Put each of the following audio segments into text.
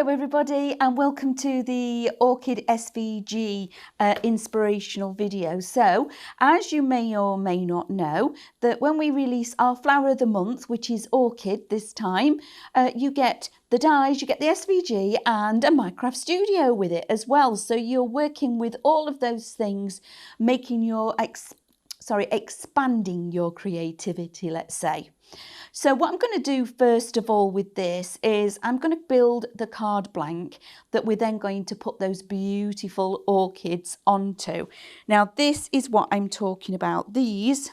Hello everybody and welcome to the Orchid SVG inspirational video. So as you may or may not know, that when we release our flower of the month, which is Orchid this time, you get the dies, you get the SVG and a Minecraft studio with it as well. So you're working with all of those things, making your expanding your creativity, let's say. So what I'm going to do first of all with this is I'm going to build the card blank that we're then going to put those beautiful orchids onto. Now this is what I'm talking about. These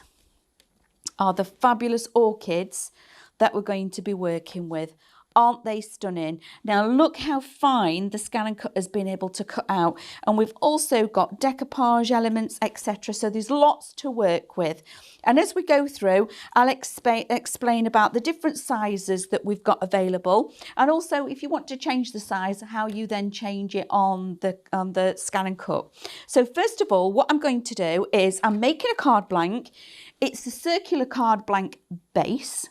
are the fabulous orchids that we're going to be working with. Aren't they stunning? Now look how fine the scan and cut has been able to cut out, and we've also got decoupage elements, etc. So there's lots to work with, and as we go through I'll explain about the different sizes that we've got available, and also if you want to change the size, how you then change it on the scan and cut. So first of all, what I'm going to do is I'm making a card blank. It's a circular card blank base,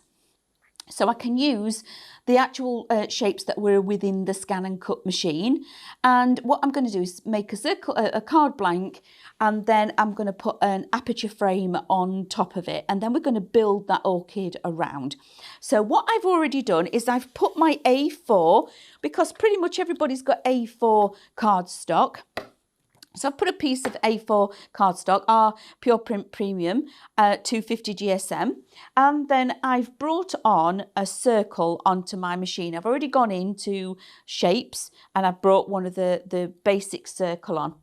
so I can use the actual shapes that were within the scan and cut machine. And what I'm going to do is make a card blank, and then I'm going to put an aperture frame on top of it, and then we're going to build that orchid around. So what I've already done is I've put my A4, because pretty much everybody's got A4 cardstock. So I've put a piece of A4 cardstock, our Pure Print Premium 250 GSM, and then I've brought on a circle onto my machine. I've already gone into shapes and I've brought one of the basic circle on.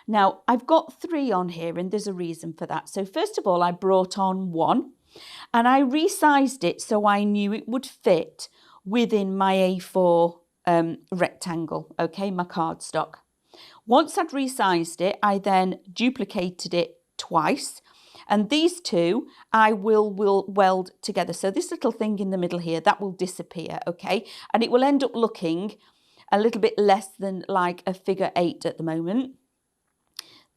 Now I've got 3 on here, and there's a reason for that. So first of all, I brought on 1 and I resized it so I knew it would fit within my A4 rectangle, okay, my cardstock. Once I'd resized it, I then duplicated it twice, and these 2 I will weld together. So this little thing in the middle here, that will disappear, okay? And it will end up looking a little bit less than like a figure 8 at the moment.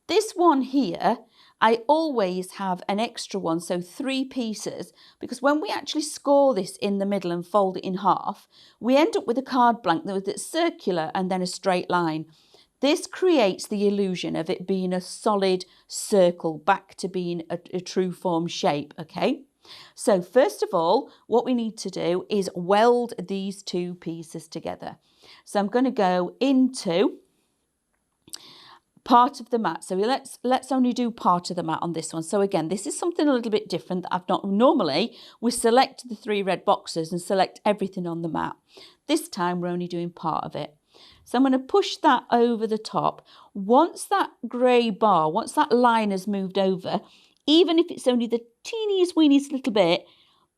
This one here, I always have an extra one, so 3 pieces, because when we actually score this in the middle and fold it in half, we end up with a card blank that's circular and then a straight line. This creates the illusion of it being a solid circle, back to being a true form shape, okay? So first of all, what we need to do is weld these 2 pieces together. So I'm going to go into part of the mat. So let's only do part of the mat on this one. So again, this is something a little bit different that I've not normally. We select the 3 red boxes and select everything on the mat. This time we're only doing part of it. So I'm going to push that over the top. Once that grey bar, once that line has moved over, even if it's only the teeniest weeniest little bit,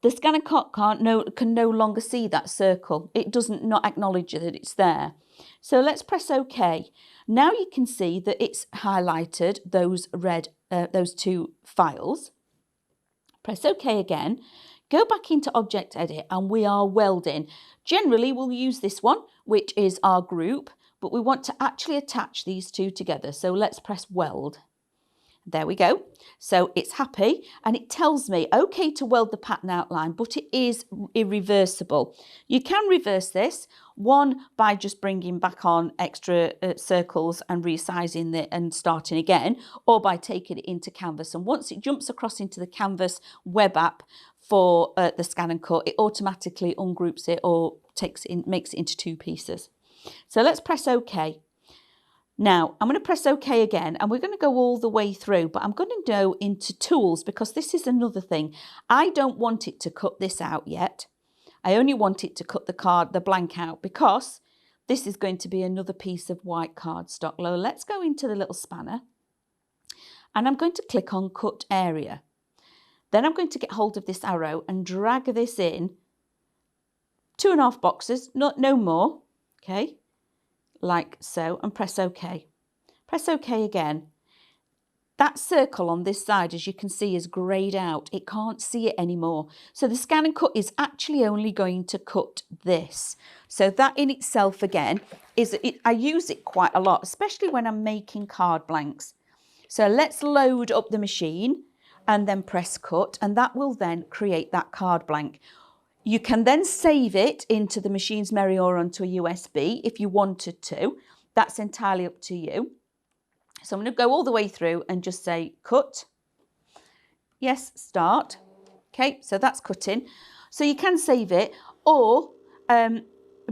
the scan and cut can no longer see that circle. It doesn't not acknowledge that it's there. So let's press OK. Now you can see that it's highlighted those 2 files. Press OK again. Go back into Object Edit, and we are welding. Generally, we'll use this one, which is our group, but we want to actually attach these 2 together. So let's press Weld. There we go. So it's happy, and it tells me, OK, to weld the pattern outline, but it is irreversible. You can reverse this, one, by just bringing back on extra circles and resizing it and starting again, or by taking it into Canvas. And once it jumps across into the Canvas web app for the scan and cut, it automatically ungroups it or makes it into 2 pieces. So let's press OK. Now I'm going to press OK again, and we're going to go all the way through, but I'm going to go into Tools, because this is another thing. I don't want it to cut this out yet. I only want it to cut the blank out, because this is going to be another piece of white cardstock. Let's go into the little spanner, and I'm going to click on Cut Area. Then I'm going to get hold of this arrow and drag this in 2.5 boxes, no more, okay, like so, and press OK. Press OK again. That circle on this side, as you can see, is greyed out. It can't see it anymore. So the scan and cut is actually only going to cut this. So that in itself, again, I use it quite a lot, especially when I'm making card blanks. So let's load up the machine and then press cut, and that will then create that card blank. You can then save it into the machine's memory or onto a USB if you wanted to. That's entirely up to you. So I'm going to go all the way through and just say cut. Yes, start. Okay, so that's cutting. So you can save it, or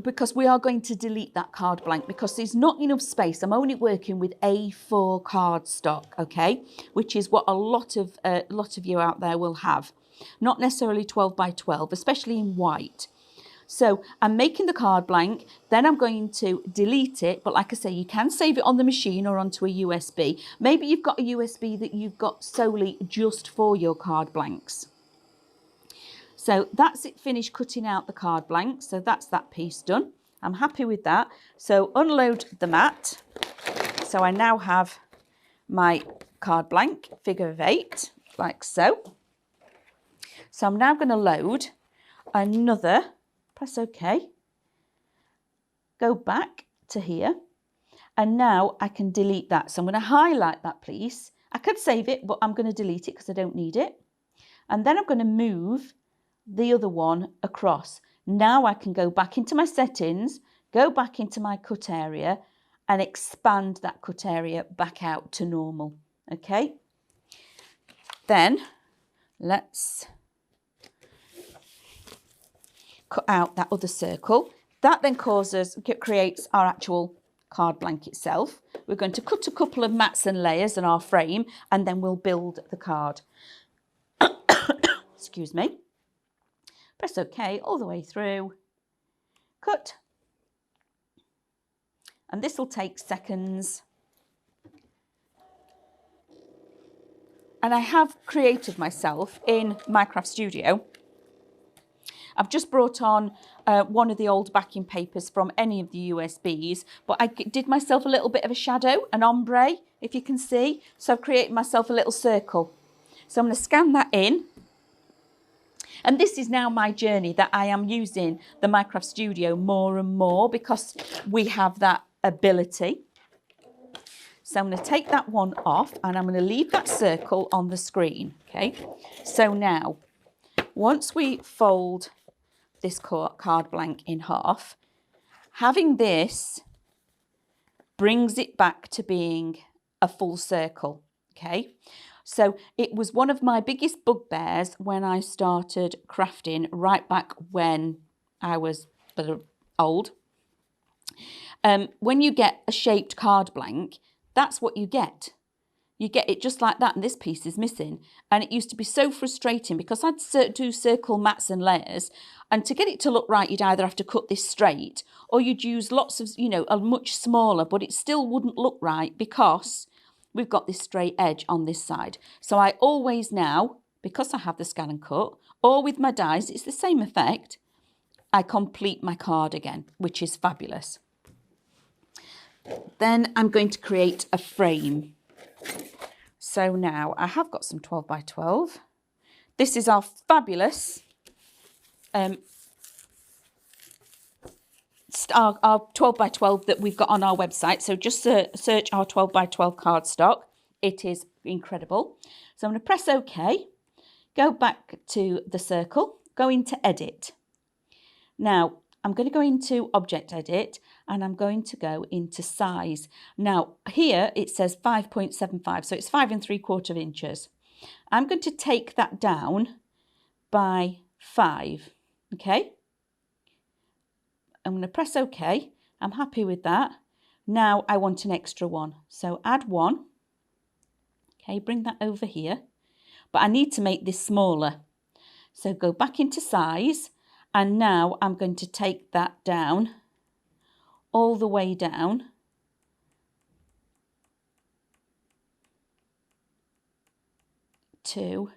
because we are going to delete that card blank because there's not enough space. I'm only working with A4 cardstock, okay, which is what a lot of you out there will have. Not necessarily 12 by 12, especially in white. So I'm making the card blank, then I'm going to delete it. But like I say, you can save it on the machine or onto a USB. Maybe you've got a USB that you've got solely just for your card blanks. So that's it, finished cutting out the card blank. So that's that piece done. I'm happy with that. So unload the mat. So I now have my card blank figure of 8, like so. So I'm now going to load another, press OK, go back to here, and now I can delete that. So I'm going to highlight that piece. I could save it, but I'm going to delete it because I don't need it. And then I'm going to move the other one across. Now I can go back into my settings, go back into my cut area and expand that cut area back out to normal. Okay. Then let's cut out that other circle. That then creates our actual card blank itself. We're going to cut a couple of mats and layers in our frame and then we'll build the card. Excuse me. Press OK all the way through, cut, and this will take seconds. And I have created myself in Minecraft Studio. I've just brought on one of the old backing papers from any of the USBs, but I did myself a little bit of a shadow, an ombre, if you can see. So I've created myself a little circle. So I'm going to scan that in. And this is now my journey that I am using the Minecraft Studio more and more because we have that ability. So I'm going to take that one off and I'm going to leave that circle on the screen. Okay. So now, once we fold this card blank in half, having this brings it back to being a full circle. Okay. So it was one of my biggest bugbears when I started crafting right back when I was old. When you get a shaped card blank, that's what you get. You get it just like that and this piece is missing. And it used to be so frustrating because I'd do circle mats and layers, and to get it to look right, you'd either have to cut this straight or you'd use lots of, a much smaller, but it still wouldn't look right because we've got this straight edge on this side. So I always now, because I have the scan and cut, or with my dies, it's the same effect, I complete my card again, which is fabulous. Then I'm going to create a frame. So now I have got some 12 by 12. This is our fabulous, our 12 by 12 that we've got on our website. So just search our 12 by 12 cardstock. It is incredible. So I'm going to press OK, go back to the circle, go into edit. Now I'm going to go into object edit and I'm going to go into size. Now here it says 5.75, so it's 5 3/4 inches. I'm going to take that down by 5, okay? I'm going to press OK. I'm happy with that. Now I want an extra one. So add 1. Okay, bring that over here. But I need to make this smaller. So go back into size. And now I'm going to take that down, all the way down to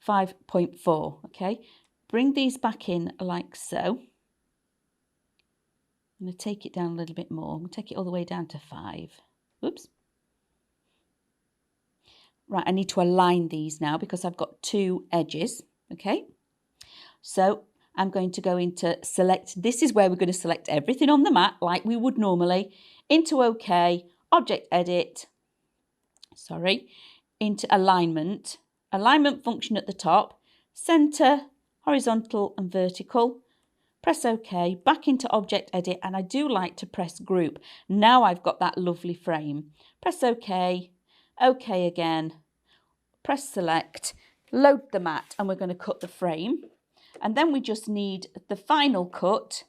5.4, okay? Bring these back in like so. I'm going to take it down a little bit more. I'm going to take it all the way down to 5. Oops. Right, I need to align these now because I've got 2 edges, okay? So I'm going to go into select. This is where we're going to select everything on the mat like we would normally. Into OK, object edit, into alignment. Alignment function at the top, center, horizontal and vertical. Press OK, back into Object Edit, and I do like to press Group. Now I've got that lovely frame. Press OK, OK again, press Select, load the mat, and we're going to cut the frame. And then we just need the final cut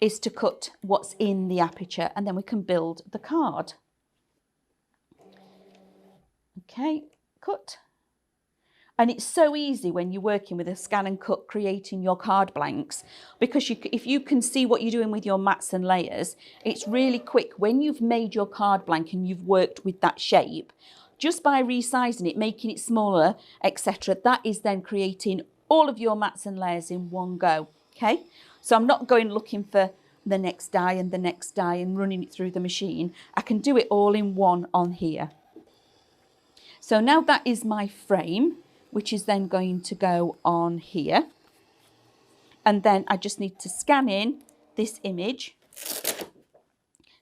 is to cut what's in the aperture, and then we can build the card. Okay, cut. And it's so easy when you're working with a scan and cut, creating your card blanks, because if you can see what you're doing with your mats and layers, it's really quick. When you've made your card blank and you've worked with that shape, just by resizing it, making it smaller, etc., that is then creating all of your mats and layers in one go. Okay, so I'm not going looking for the next die and the next die and running it through the machine. I can do it all in one on here. So now that is my frame, which is then going to go on here. And then I just need to scan in this image.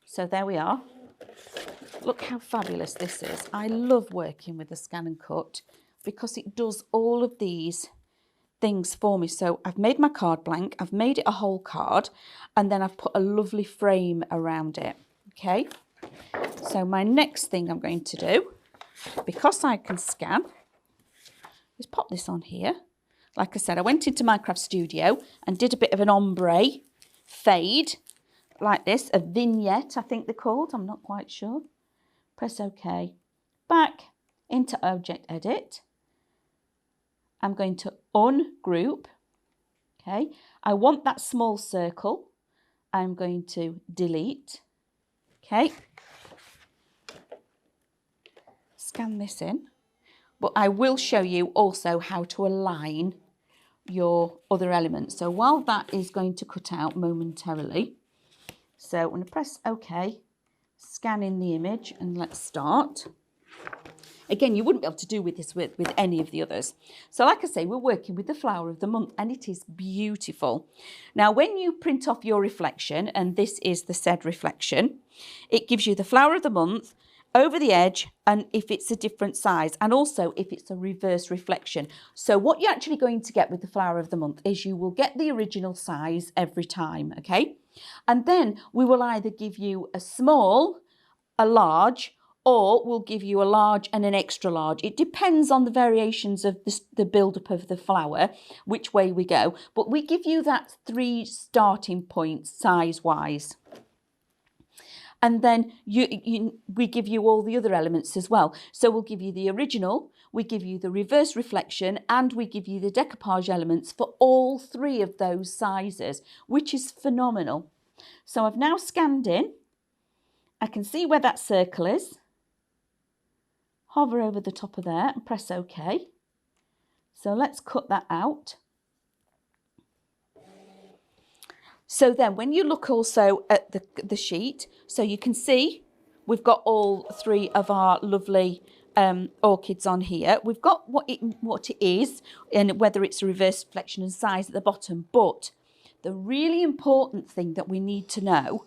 So there we are. Look how fabulous this is. I love working with the scan and cut because it does all of these things for me. So I've made my card blank, I've made it a whole card, and then I've put a lovely frame around it. Okay. So my next thing I'm going to do, because I can scan, is pop this on here. Like I said, I went into Minecraft Studio and did a bit of an ombre fade like this, a vignette I think they're called, I'm not quite sure. Press OK. Back into Object Edit. I'm going to ungroup. Okay, I want that small circle. I'm going to delete. Okay, scan this in. But I will show you also how to align your other elements. So while that is going to cut out momentarily, so I'm going to press OK, scan in the image, and let's start. Again, you wouldn't be able to do with this with any of the others. So like I say, we're working with the flower of the month, and it is beautiful. Now, when you print off your reflection, and this is the said reflection, it gives you the flower of the month, over the edge, and if it's a different size, and also if it's a reverse reflection. So what you're actually going to get with the flower of the month is you will get the original size every time, okay? And then we will either give you a small, a large, or we'll give you a large and an extra large. It depends on the variations of the build-up of the flower, which way we go. But we give you that 3 starting points size-wise. And then we give you all the other elements as well. So we'll give you the original, we give you the reverse reflection, and we give you the decoupage elements for all 3 of those sizes, which is phenomenal. So I've now scanned in. I can see where that circle is. Hover over the top of there and press OK. So let's cut that out. So then when you look also at the sheet, so you can see we've got all 3 of our lovely orchids on here. We've got what it is, and whether it's a reverse reflection and size at the bottom. But the really important thing that we need to know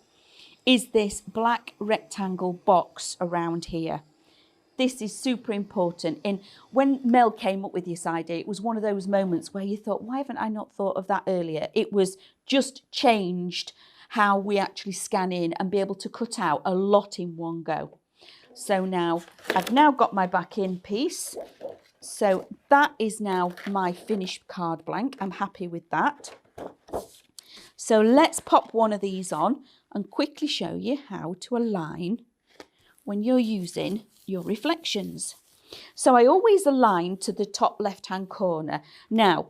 is this black rectangle box around here. This is super important. And when Mel came up with this idea, it was one of those moments where you thought, why haven't I not thought of that earlier? It was just changed how we actually scan in and be able to cut out a lot in one go. So now I've now got my back in piece. So that is now my finished card blank. I'm happy with that. So let's pop one of these on and quickly show you how to align when you're using your reflections. So I always align to the top left hand corner. Now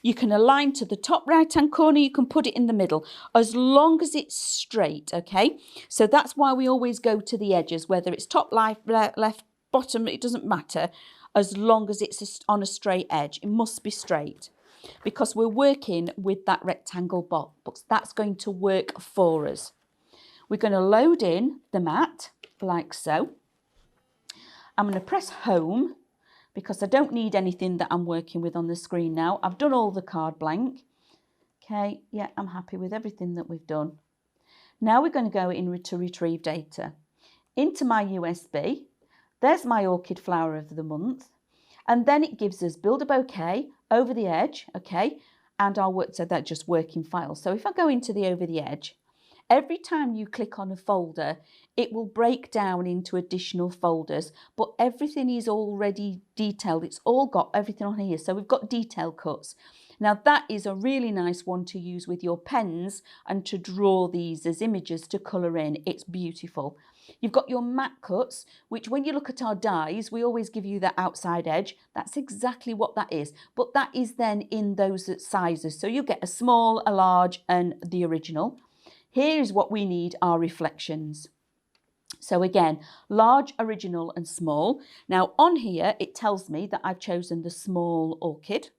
you can align to the top right hand corner, you can put it in the middle, as long as it's straight, okay? So that's why we always go to the edges, whether it's top left, bottom, it doesn't matter, as long as it's on a straight edge. It must be straight, because we're working with that rectangle box. That's going to work for us. We're going to load in the mat like so. I'm going to press home because I don't need anything that I'm working with on the screen now. I've done all the card blank. Okay, yeah, I'm happy with everything that we've done. Now we're going to go in to retrieve data. Into my USB, there's my orchid flower of the month. And then it gives us build a bouquet over the edge, okay? and our work, so they're just working files. So if I go into the over the edge, every time you click on a folder, it will break down into additional folders, but everything is already detailed. It's all got everything on here. So we've got detail cuts. Now that is a really nice one to use with your pens and to draw these as images to colour in. It's beautiful. You've got your mat cuts, which when you look at our dies, we always give you that outside edge. That's exactly what that is. But that is then in those sizes. So you get a small, a large and the original. Here's what we need, our reflections. So again, large, original and small. Now on here, it tells me that I've chosen the small orchid.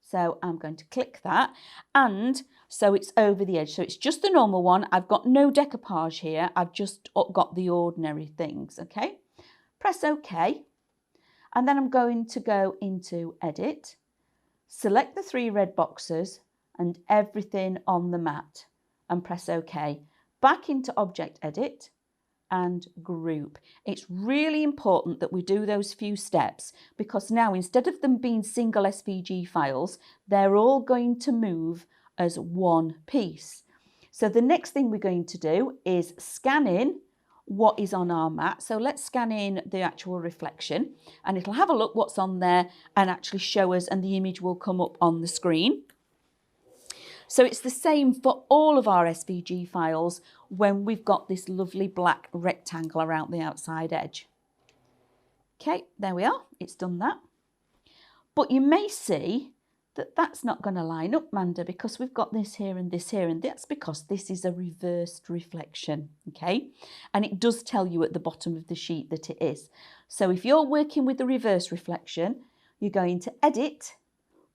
So I'm going to click that, and so it's over the edge. So it's just the normal one. I've got no decoupage here. I've just got the ordinary things, okay? Press OK. And then I'm going to go into Edit, select the 3 red boxes and everything on the mat and press OK. Back into Object Edit and Group. It's really important that we do those few steps, because now instead of them being single SVG files, they're all going to move as one piece. So the next thing we're going to do is scan in what is on our mat. So let's scan in the actual reflection and it'll have a look what's on there and actually show us, and the image will come up on the screen. So it's the same for all of our SVG files when we've got this lovely black rectangle around the outside edge. Okay, there we are, it's done that. But you may see that that's not going to line up, Manda, because we've got this here, and that's because this is a reversed reflection, okay? And it does tell you at the bottom of the sheet that it is. So if you're working with the reverse reflection, you're going to Edit,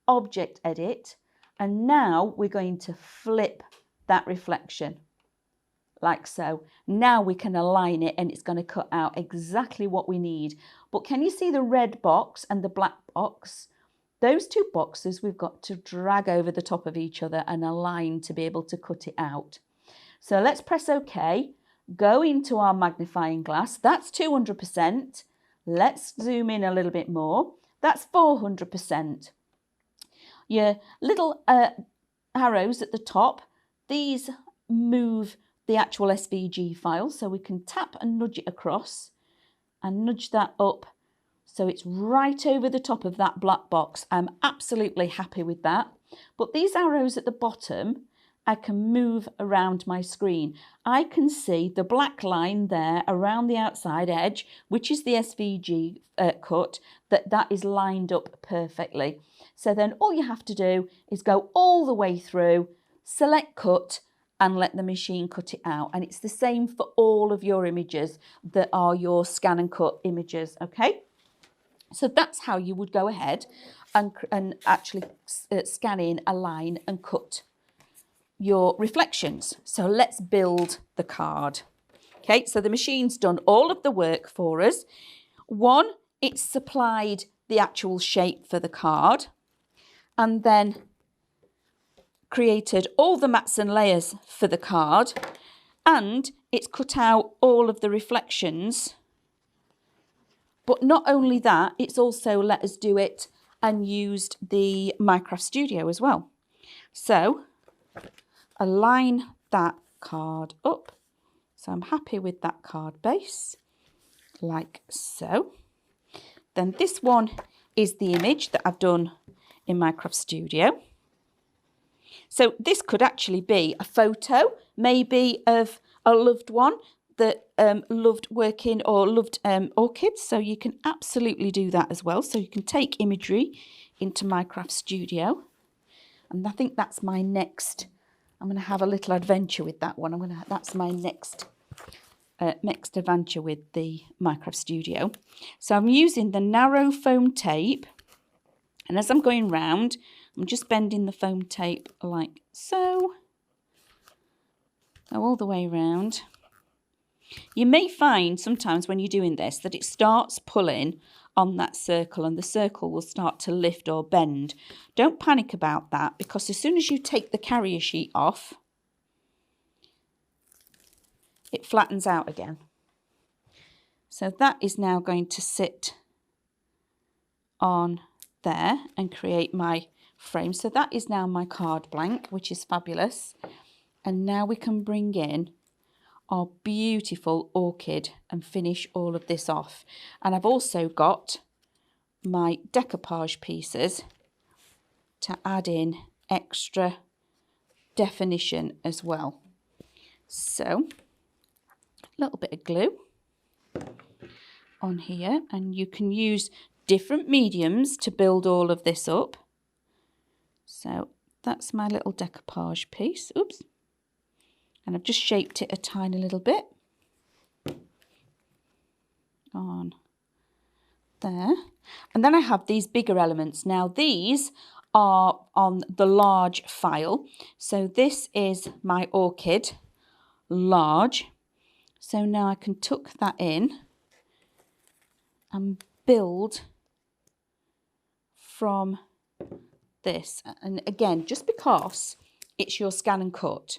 Object Edit, and now we're going to flip that reflection like so. Now we can align it and it's going to cut out exactly what we need. But can you see the red box and the black box? Those 2 boxes we've got to drag over the top of each other and align to be able to cut it out. So let's press OK, go into our magnifying glass. That's 200%. Let's zoom in a little bit more. That's 400%. Your little arrows at the top, these move the actual SVG file, so we can tap and nudge it across and nudge that up so it's right over the top of that black box. I'm absolutely happy with that. But these arrows at the bottom, I can move around my screen. I can see the black line there around the outside edge, which is the SVG cut, that is lined up perfectly. So then all you have to do is go all the way through, select cut and let the machine cut it out. And it's the same for all of your images that are your scan and cut images, okay? So that's how you would go ahead and actually scan in, align and cut your reflections. So let's build the card. Okay, so the machine's done all of the work for us. One, it's supplied the actual shape for the card and then created all the mats and layers for the card, and it's cut out all of the reflections. But not only that, it's also let us do it and used the Minecraft Studio as well. So align that card up. So I'm happy with that card base, like so. Then this one is the image that I've done in Minecraft Studio. So this could actually be a photo, maybe of a loved one that loved working or loved orchids. So you can absolutely do that as well. So you can take imagery into Minecraft Studio. And I think that's my next, I'm going to have a little adventure with that one. That's my next adventure with the Minecraft Studio. So I'm using the narrow foam tape. And as I'm going round, I'm just bending the foam tape like so. Go all the way around. You may find sometimes when you're doing this that it starts pulling on that circle and the circle will start to lift or bend. Don't panic about that, because as soon as you take the carrier sheet off, it flattens out again. So that is now going to sit on there and create my frame. So that is now my card blank, which is fabulous. And now we can bring in our beautiful orchid and finish all of this off. And I've also got my decoupage pieces to add in extra definition as well. So a little bit of glue on here, and you can use different mediums to build all of this up. So that's my little decoupage piece. Oops. And I've just shaped it a tiny little bit on there. And then I have these bigger elements. Now these are on the large file. So this is my orchid large. So now I can tuck that in and build from this. And again, just because it's your scan and cut,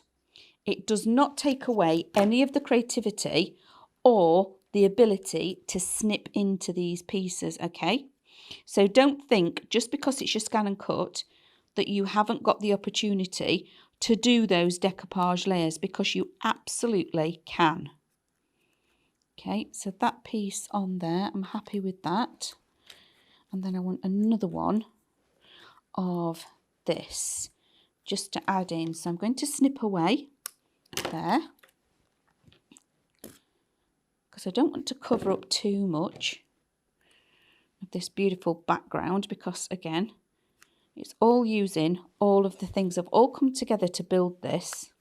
it does not take away any of the creativity or the ability to snip into these pieces, okay? So don't think just because it's your scan and cut that you haven't got the opportunity to do those decoupage layers, because you absolutely can. Okay, so that piece on there, I'm happy with that. And then I want another one of this just to add in. So I'm going to snip away there, because I don't want to cover up too much of this beautiful background, because again, it's all using all of the things have all come together to build this.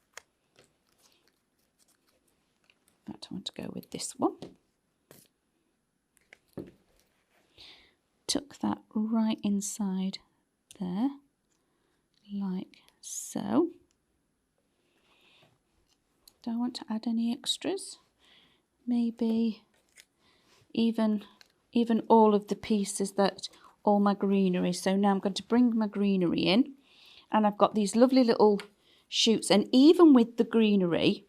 But I want to go with this one. Tuck that right inside there, like so. Do I want to add any extras? Maybe even all of the pieces that all my greenery. So now I'm going to bring my greenery in, and I've got these lovely little shoots, and even with the greenery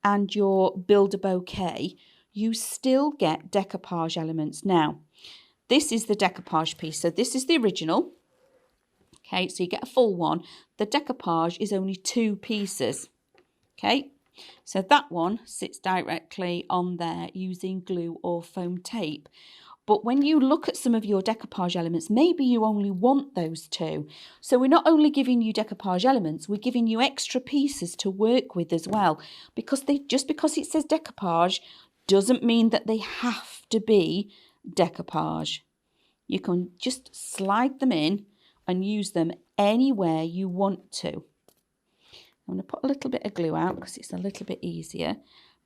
and your build a bouquet, you still get decoupage elements. Now this is the decoupage piece, so this is the original. Okay, so you get a full one. The decoupage is only 2 pieces. Okay, so that one sits directly on there using glue or foam tape. But when you look at some of your decoupage elements, maybe you only want those 2. So we're not only giving you decoupage elements, we're giving you extra pieces to work with as well. Because just because it says decoupage doesn't mean that they have to be decoupage. You can just slide them in and use them anywhere you want to. I'm going to put a little bit of glue out because it's a little bit easier.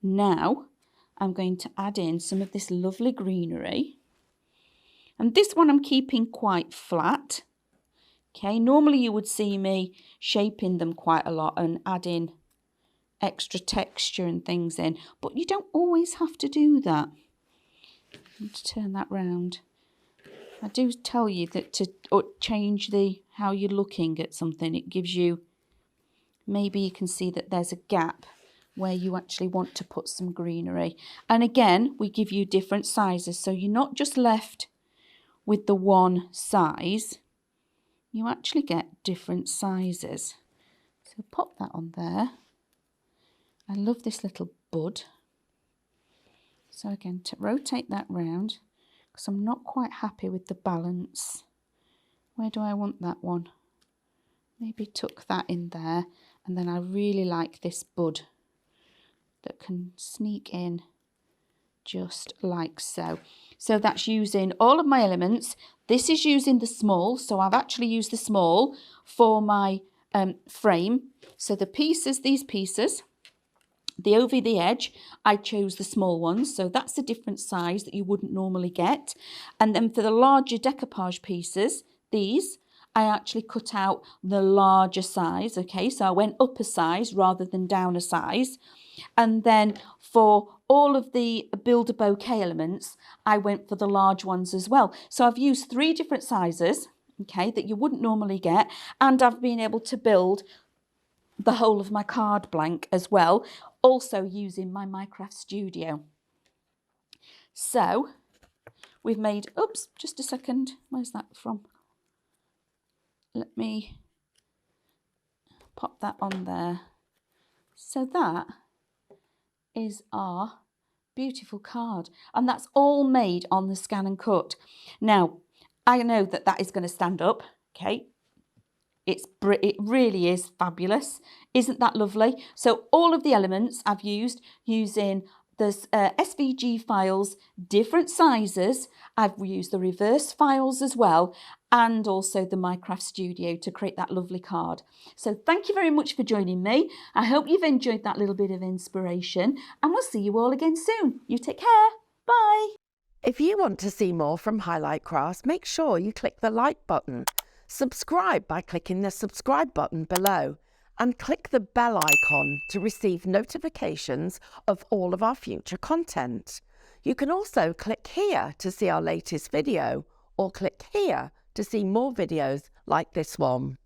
Now I'm going to add in some of this lovely greenery. And this one I'm keeping quite flat. Okay, normally you would see me shaping them quite a lot and adding extra texture and things in, but you don't always have to do that. I'm going to turn that round. I do tell you that to change how you're looking at something, it gives you, maybe you can see that there's a gap where you actually want to put some greenery. And again, we give you different sizes, so you're not just left with the one size, you actually get different sizes. So pop that on there. I love this little bud. So again, to rotate that round, because I'm not quite happy with the balance. Where do I want that one? Maybe tuck that in there. And then I really like this bud that can sneak in just like so. So that's using all of my elements. This is using the small, so I've actually used the small for my frame. So the pieces, these pieces, the over the edge, I chose the small ones, so that's a different size that you wouldn't normally get. And then for the larger decoupage pieces, these, I actually cut out the larger size, okay? So I went up a size rather than down a size. And then for all of the build a bouquet elements, I went for the large ones as well. So I've used 3 different sizes, okay, that you wouldn't normally get. And I've been able to build the whole of my card blank as well, also using my Minecraft Studio. So we've made, oops, just a second, where's that from? let me pop that on there. So that is our beautiful card, and that's all made on the Scan and Cut. Now, I know that that is going to stand up, okay? It really is fabulous. Isn't that lovely? So all of the elements I've used using the SVG files, different sizes. I've used the reverse files as well, and also the Minecraft Studio to create that lovely card. So thank you very much for joining me. I hope you've enjoyed that little bit of inspiration, and we'll see you all again soon. You take care. Bye. If you want to see more from Highlight Crafts, make sure you click the like button. Subscribe by clicking the subscribe button below, and click the bell icon to receive notifications of all of our future content. You can also click here to see our latest video, or click here to see more videos like this one.